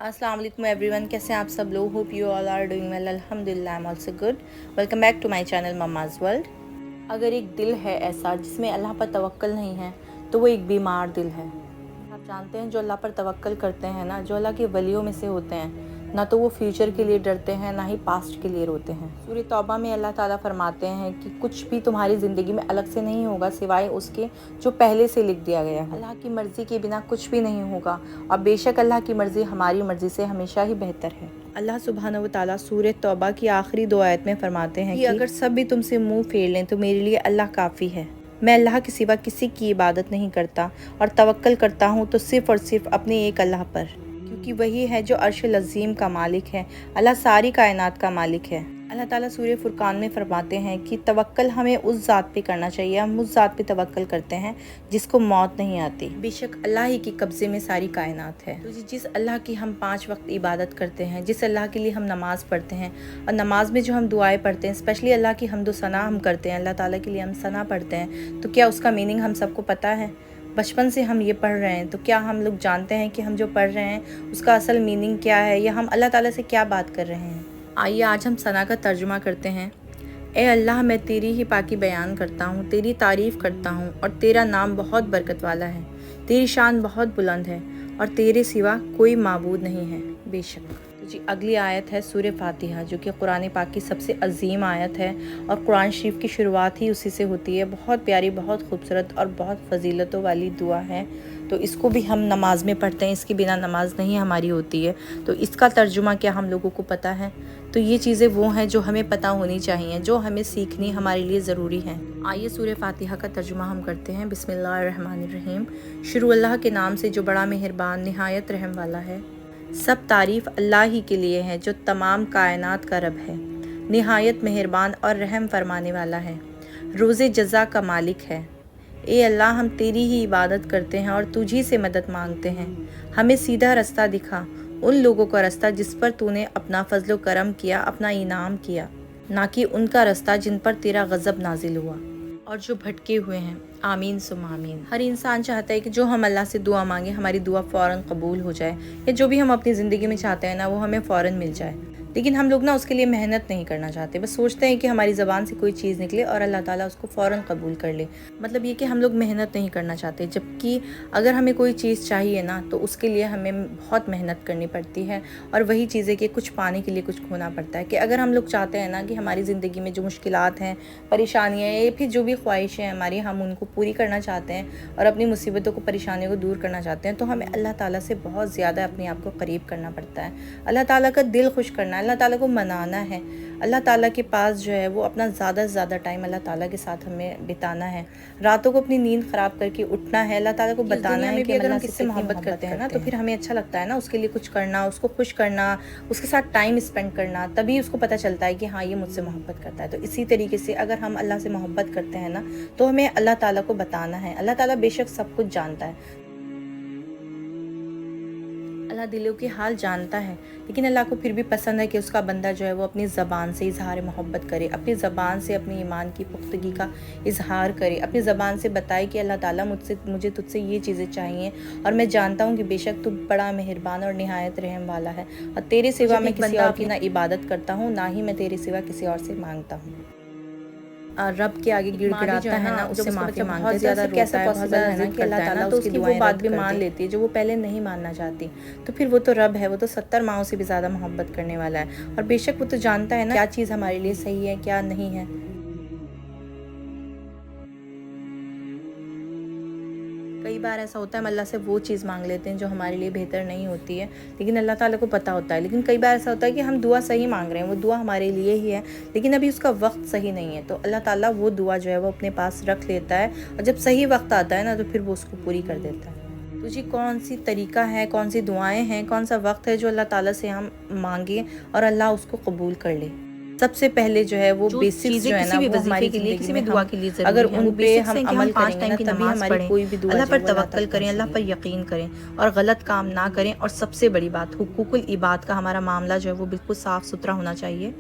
अस्सलाम वालेकुम एवरीवन, कैसे हैं आप सब लोग। Hope you all are doing well. अल्हम्दुलिल्लाह I am also good. Welcome back to my channel mama's world. अगर एक दिल है ऐसा जिसमें अल्लाह पर तवक्कल नहीं है तो वो एक बीमार दिल है। आप जानते हैं जो अल्लाह पर तवक्कल करते हैं ना, जो अल्लाह के वलियों में से होते हैं ना, तो वो फ्यूचर के लिए डरते हैं ना ही पास्ट के लिए रोते हैं। सूरह तौबा में अल्लाह ताला फरमाते हैं कि कुछ भी तुम्हारी ज़िंदगी में अलग से नहीं होगा सिवाय उसके जो पहले से लिख दिया गया है। अल्लाह की मर्ज़ी के बिना कुछ भी नहीं होगा और बेशक अल्लाह की मर्ज़ी हमारी मर्ज़ी से हमेशा ही बेहतर है। अल्लाह सुब्हानहू व तआला सूरह तौबा की आखिरी 2 आयत में फरमाते हैं कि अगर सब भी तुमसे मुँह फेर लें तो मेरे लिए अल्लाह काफ़ी है। मैं अल्लाह के सिवा किसी की इबादत नहीं करता और तवक्कल करता हूँ तो सिर्फ़ और सिर्फ अपने एक अल्लाह पर, क्योंकि वही है जो अर्शल अज़ीम का मालिक है। अल्लाह सारी कायनात का मालिक है। अल्लाह ताला सूरह फुरकान में फरमाते हैं कि तवक्कल हमें उस ज़ात पे करना चाहिए। हम उस ज़ात पे तवक्कल करते हैं जिसको मौत नहीं आती। बेशक अल्लाह ही के कब्ज़े में सारी कायनात है। तो जिस अल्लाह की हम 5 वक्त इबादत करते हैं, जिस अल्लाह के लिए हम नमाज़ पढ़ते हैं और नमाज में जो हम दुआएं पढ़ते हैं, स्पेशली अल्लाह की हम्दो सना हम करते हैं, अल्लाह ताला के लिए हम सना पढ़ते हैं, तो क्या उसका मीनिंग हम सबको पता है? बचपन से हम ये पढ़ रहे हैं तो क्या हम लोग जानते हैं कि हम जो पढ़ रहे हैं उसका असल मीनिंग क्या है, या हम अल्लाह ताला से क्या बात कर रहे हैं? आइए आज हम सना का तर्जुमा करते हैं। ए अल्लाह, मैं तेरी ही पाकी बयान करता हूँ, तेरी तारीफ़ करता हूँ और तेरा नाम बहुत बरकत वाला है। तेरी शान बहुत बुलंद है और तेरे सिवा कोई माबूद नहीं है बेशक। तो जी अगली आयत है सूरह फातिहा, जो कि कुरान पाक की सबसे अजीम आयत है और कुरान शरीफ की शुरुआत ही उसी से होती है। बहुत प्यारी, बहुत खूबसूरत और बहुत फजीलतों वाली दुआ है। तो इसको भी हम नमाज में पढ़ते हैं, इसके बिना नमाज नहीं हमारी होती है। तो इसका तर्जुमा क्या हम लोगों को पता है? तो ये चीज़ें वो हैं जो हमें पता होनी चाहिए, जो हमें सीखनी हमारे लिए ज़रूरी है। आइए सूरह फातिहा का तर्जुमा हम करते हैं। बिस्मिल्लाहिर्रहमानिर्रहीम। शुरू अल्लाह के नाम से जो बड़ा मेहरबान निहायत रहम वाला है। सब तारीफ़ अल्लाह ही के लिए है जो तमाम कायनात का रब है, निहायत मेहरबान और रहम फरमाने वाला है, रोज़े जज़ा का मालिक है। ए अल्लाह, हम तेरी ही इबादत करते हैं और तुझी से मदद मांगते हैं। हमें सीधा रास्ता दिखा, उन लोगों का रास्ता जिस पर तूने अपना फजलो करम किया, अपना इनाम किया, ना कि उनका रास्ता जिन पर तेरा गज़ब नाजिल हुआ और जो भटके हुए हैं। आमीन सुम आमीन। हर इंसान चाहता है कि जो हम अल्लाह से दुआ मांगे हमारी दुआ फ़ौरन कबूल हो जाए, या जो भी हम अपनी ज़िंदगी में चाहते हैं ना वो हमें फ़ौरन मिल जाए। लेकिन हम लोग ना उसके लिए मेहनत नहीं करना चाहते, बस सोचते हैं कि हमारी ज़बान से कोई चीज़ निकले और अल्लाह ताला उसको फ़ौरन कबूल कर ले। मतलब ये कि हम लोग मेहनत नहीं करना चाहते, जबकि अगर हमें कोई चीज़ चाहिए ना तो उसके लिए हमें बहुत मेहनत करनी पड़ती है। और वही चीज़ें कि कुछ पाने के लिए कुछ खोना पड़ता है। कि अगर हम लोग चाहते हैं ना कि हमारी ज़िंदगी में जो मुश्किलात हैं, परेशानियाँ या फिर जो भी ख्वाहिशें हैं हमारी, हम उनको पूरी करना चाहते हैं और अपनी मुसीबतों को, परेशानियों को दूर करना चाहते हैं, तो हमें अल्लाह ताला से बहुत ज़्यादा अपने आप को करीब करना पड़ता है। अल्लाह ताला का दिल खुश करना है, अल्लाह ताला को मनाना है। अल्लाह ताला के पास जो है वो अपना ज़्यादा से ज़्यादा टाइम अल्लाह ताला के साथ हमें बिताना है। रातों को अपनी नींद ख़राब करके उठना है, अल्लाह ताला को बताना है कि अगर हम किससे मोहब्बत करते हैं ना तो फिर हमें अच्छा लगता है ना उसके लिए कुछ करना, उसको खुश करना, उसके साथ टाइम स्पेंड करना, तभी उसको पता चलता है कि हाँ ये मुझसे मोहब्बत करता है। तो इसी तरीके से अगर हम अल्लाह से मोहब्बत करते हैं ना तो हमें अल्लाह ताला को बताना है। अल्लाह ताला बेशक सब कुछ जानता है, अल्लाह दिलों के हाल जानता है, लेकिन अल्लाह को फिर भी पसंद है कि उसका बंदा जो है वो अपनी ज़बान से इजहार मोहब्बत करे, अपनी ज़बान से अपनी ईमान की पुख्तगी का इजहार करे, अपनी ज़बान से बताए कि अल्लाह ताला मुझे तुझसे ये चीज़ें चाहिए और मैं जानता हूँ कि बेशक तू बड़ा मेहरबान और निहायत रहम वाला है और तेरे सिवा मैं किसी और की ना इबादत करता हूँ, ना ही मैं तेरे सिवा किसी और से मांगता हूँ। रब के आगे गिड़गिड़ाता है ना, उससे माफ़ी मांगता है, कैसे पॉसिबल है ना कि अल्लाह ताला तो उसकी वो बात भी मान लेती है जो वो पहले नहीं मानना चाहती। तो फिर वो तो रब है, वो तो 70 माओं से भी ज़्यादा मोहब्बत करने वाला है और बेशक वो तो जानता है ना क्या चीज़ हमारे लिए सही है क्या नहीं है। कई बार ऐसा होता है हम अल्लाह से वो चीज़ मांग लेते हैं जो हमारे लिए बेहतर नहीं होती है, लेकिन अल्लाह ताला को पता होता है। लेकिन कई बार ऐसा होता है कि हम दुआ सही मांग रहे हैं, वो दुआ हमारे लिए ही है, लेकिन अभी उसका वक्त सही नहीं है, तो अल्लाह ताला वो दुआ जो है वो अपने पास रख लेता है और जब सही वक्त आता है ना तो फिर वो उसको पूरी कर देता है। तो जी कौन सी तरीका है, कौन सी दुआएं हैं, कौन सा वक्त है जो अल्लाह ताला से हम मांगे और अल्लाह उसको कबूल कर ले? सबसे पहले जो है वो बेसिक्स जो है ना वो हमारी के लिए, किसी भी दुआ के लिए अगर उन पे हम अमल करेंगे ना तभी हमारी कोई भी दुआ, अल्लाह पर तवक्कल करें, अल्लाह पर यकीन करें और गलत काम ना करें। और सबसे बड़ी बात, हुकूकुल इबाद का हमारा मामला जो है वो बिल्कुल साफ़ सुथरा होना चाहिए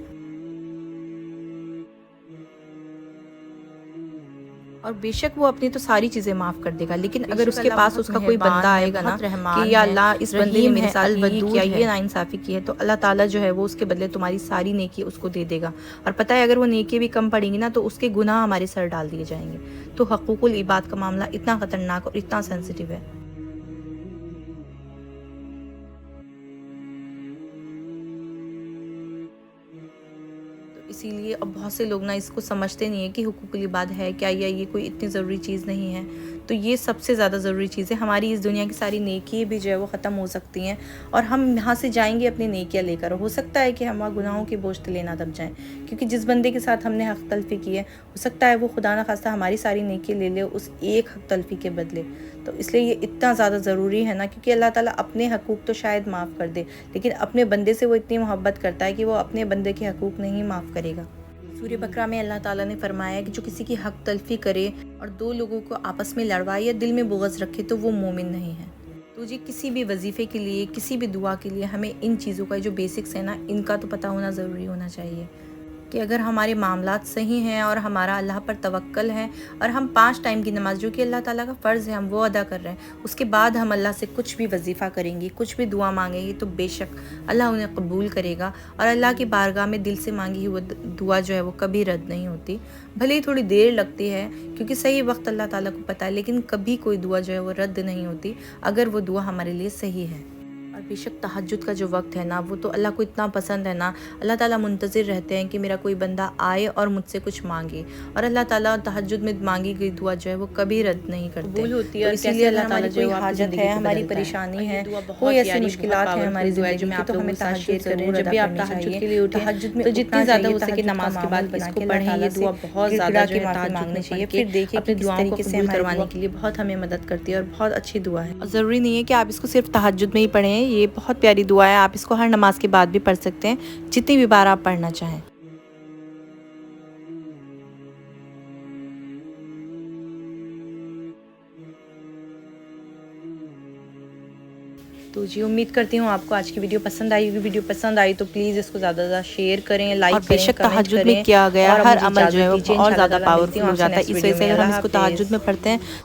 और اور بے شک وہ اپنی تو ساری چیزیں معاف کر دے گا، لیکن اگر اس کے پاس اس کا کوئی بندہ آئے گا نا کہ یا اللہ اس بندے نے میرے ساتھ یہ کیا، یہ ناانصافی کی ہے، تو اللہ تعالیٰ جو ہے وہ اس کے بدلے تمہاری ساری نیکی اس کو دے دے گا۔ اور پتہ ہے اگر وہ نیکی بھی کم پڑیں گی نا تو اس کے گناہ ہمارے سر ڈال دیے جائیں گے۔ تو حقوق العباد کا معاملہ اتنا خطرناک اور اتنا سینسٹیو ہے۔ اسی لیے اب بہت سے لوگ نا اس کو سمجھتے نہیں ہیں کہ حقوق العباد ہے کیا، یا یہ کوئی اتنی ضروری چیز نہیں ہے۔ تو یہ سب سے زیادہ ضروری چیز ہے۔ ہماری اس دنیا کی ساری نیکی بھی جو ہے وہ ختم ہو سکتی ہیں، اور ہم یہاں سے جائیں گے اپنی نیکیاں لے کر، ہو سکتا ہے کہ ہم گناہوں کے بوجھ تلے نہ دب جائیں، کیونکہ جس بندے کے ساتھ ہم نے حق تلفی کی ہے ہو سکتا ہے وہ خدا نہ خواستہ ہماری ساری نیکی لے لے اس ایک حق تلفی کے بدلے۔ تو اس لیے یہ اتنا زیادہ ضروری ہے نا، کیونکہ اللہ تعالیٰ اپنے حقوق تو شاید معاف کر دے، لیکن اپنے بندے سے وہ اتنی محبت کرتا ہے کہ وہ اپنے بندے کے حقوق نہیں معاف کرے گا۔ سورہ بقرہ میں اللہ تعالیٰ نے فرمایا کہ جو کسی کی حق تلفی کرے اور دو لوگوں کو آپس میں لڑوائے یا دل میں بغض رکھے تو وہ مومن نہیں ہے۔ تو جی کسی بھی وظیفے کے لیے، کسی بھی دعا کے لیے ہمیں ان چیزوں کا جو بیسکس ہے نا، ان کا تو پتہ ہونا ضروری ہونا چاہیے کہ اگر ہمارے معاملات صحیح ہیں اور ہمارا اللہ پر توکل ہے، اور ہم 5 ٹائم کی نماز جو کہ اللہ تعالیٰ کا فرض ہے ہم وہ ادا کر رہے ہیں، اس کے بعد ہم اللہ سے کچھ بھی وظیفہ کریں گے، کچھ بھی دعا مانگیں گے، تو بے شک اللہ انہیں قبول کرے گا۔ اور اللہ کی بارگاہ میں دل سے مانگی ہوئی وہ دعا جو ہے وہ کبھی رد نہیں ہوتی، بھلے ہی تھوڑی دیر لگتی ہے کیونکہ صحیح وقت اللہ تعالیٰ کو پتہ ہے، لیکن کبھی کوئی دعا جو ہے وہ رد نہیں ہوتی اگر وہ دعا ہمارے لیے صحیح ہے۔ اور بے شک تہجد کا جو وقت ہے نا، وہ تو اللہ کو اتنا پسند ہے نا، اللہ تعالیٰ منتظر رہتے ہیں کہ میرا کوئی بندہ آئے اور مجھ سے کچھ مانگے، اور اللہ تعالیٰ تہجد میں مانگی گئی دعا جو ہے وہ کبھی رد نہیں کرتے، قبول ہوتی ہے۔ اور اسی لیے اللہ تعالیٰ جو حاجت ہے، ہماری پریشانی ہے، کوئی ایسی مشکلات ہیں ہماری زندگی میں، تو ہمیں تہجد ضرور جب بھی آپ تہجد کے لیے اٹھیں تہجد میں جتنی زیادہ ہو سکے نماز کے بعد اس کو پڑھیں، یہ دعا بہت زیادہ جو ہے معافی مانگنی چاہیے، پھر دیکھیں اپنی دعاؤں کو قبول کروانے کے لیے بہت ہمیں مدد کرتی ہے اور بہت اچھی دعا ہے۔ اور ضروری نہیں ہے کہ آپ اس کو صرف تہجد میں ہی پڑھیں، یہ بہت پیاری دعا ہے، آپ اس کو ہر نماز کے بعد بھی پڑھ سکتے ہیں، جتنی بھی بار آپ پڑھنا چاہیں۔ تو جی امید کرتی ہوں آپ کو آج کی ویڈیو پسند آئی ہوگی۔ ویڈیو پسند آئی تو پلیز اس کو زیادہ سے زیادہ شیئر کریں، لائک کریں، کمنٹ کریں۔ تہجد میں کیا گیا ہر عمل جو ہے وہ بہت زیادہ پاورفل ہو جاتا ہے، اس وجہ سے اگر ہم اس کو تہجد میں پڑھتے ہیں